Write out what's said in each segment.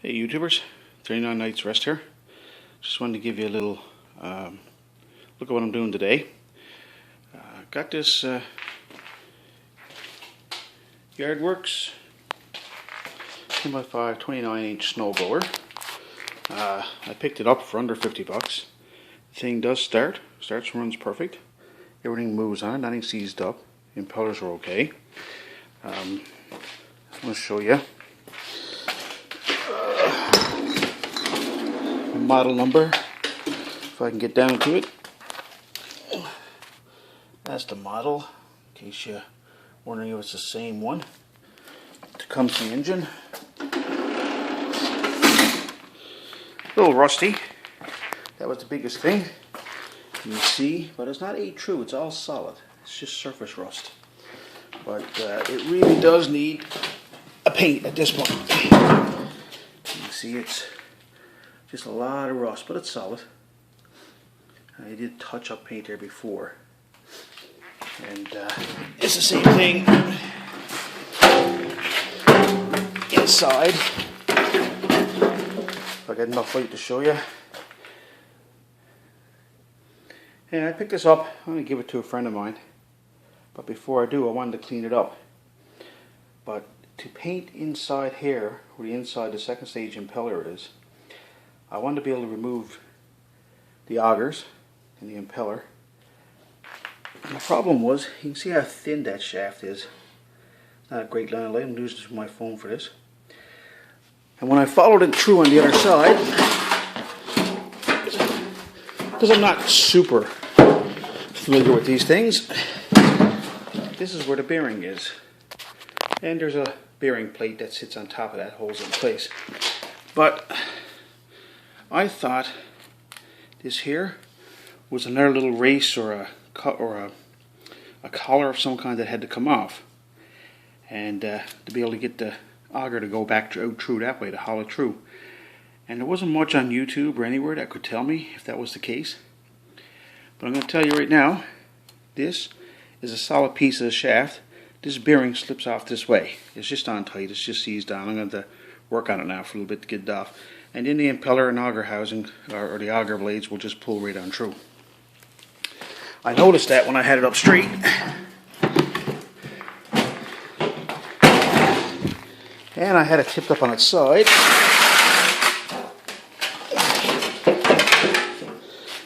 Hey YouTubers, 39 Nights Rest here. Just wanted to give you a little look at what I'm doing today. Got this Yardworks 10x5 29-inch snowblower. I picked it up for under 50 bucks. The thing does starts and runs perfect. Everything moves on, nothing seized up. Impellers are okay. I'm going to show you model number, if I can get down to it. That's the model, in case you're wondering if it's the same one. It comes the engine. A little rusty. That was the biggest thing. You see, but it's not true. It's all solid. It's just surface rust. But it really does need a paint at this point. You see, it's just a lot of rust, but it's solid. I did touch up paint there before, and it's the same thing inside. If I got enough light to show you. And I picked this up. I'm going to give it to a friend of mine, but before I do, I wanted to clean it up. But to paint inside here, where the inside the second stage impeller is, I wanted to be able to remove the augers and the impeller. And the problem was, you can see how thin that shaft is. Not a great line of light. I'm using my phone for this. And when I followed it through on the other side, because I'm not super familiar with these things, this is where the bearing is. And there's a bearing plate that sits on top of that, holds it in place. But I thought this here was another little race or a collar of some kind that had to come off, and to be able to get the auger to go back out through that way, to hollow through. And there wasn't much on YouTube or anywhere that could tell me if that was the case. But I'm going to tell you right now, this is a solid piece of the shaft. This bearing slips off this way. It's just on tight. It's just seized on. I'm going to work on it now for a little bit to get it off. And then the impeller and auger housing, or the auger blades, will just pull right on through. I noticed that when I had it up straight. And I had it tipped up on its side.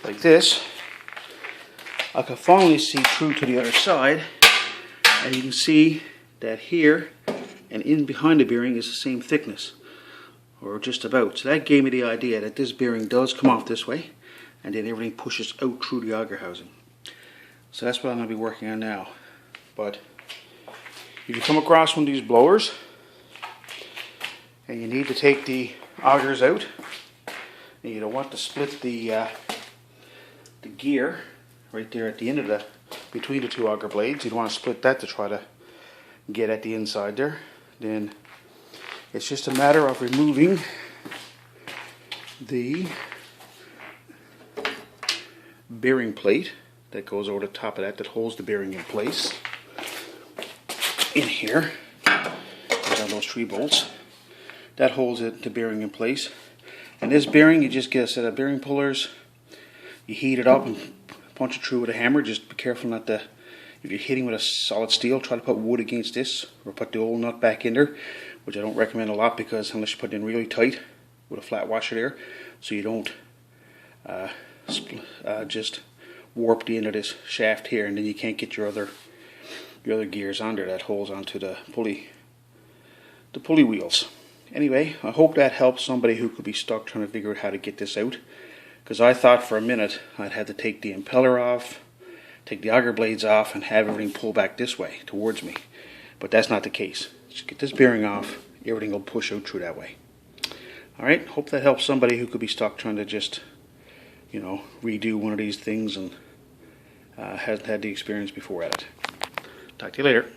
Like this. I could finally see through to the other side. And you can see that here and in behind the bearing is the same thickness, or just about. So that gave me the idea that this bearing does come off this way, and then everything pushes out through the auger housing. So that's what I'm going to be working on now. But if you come across one of these blowers and you need to take the augers out, and you don't want to split the gear right there at the end of between the two auger blades, you don't want to split that to try to get at the inside there, then it's just a matter of removing the bearing plate that goes over the top of that holds the bearing in place. In here, these are those 3 bolts that holds the bearing in place. And this bearing, you just get a set of bearing pullers, you heat it up and punch it through with a hammer. Just be careful not to, if you're hitting with a solid steel, try to put wood against this, or put the old nut back in there, which I don't recommend a lot, because unless you put it in really tight with a flat washer there, so you don't just warp the end of this shaft here, and then you can't get your other gears on there that holds onto the pulley wheels. Anyway, I hope that helps somebody who could be stuck trying to figure out how to get this out, because I thought for a minute I'd have to take the impeller off, take the auger blades off, and have everything pull back this way towards me. But that's not the case. Just get this bearing off, everything will push out through that way. Alright, hope that helps somebody who could be stuck trying to just, redo one of these things and hasn't had the experience before at it. Talk to you later.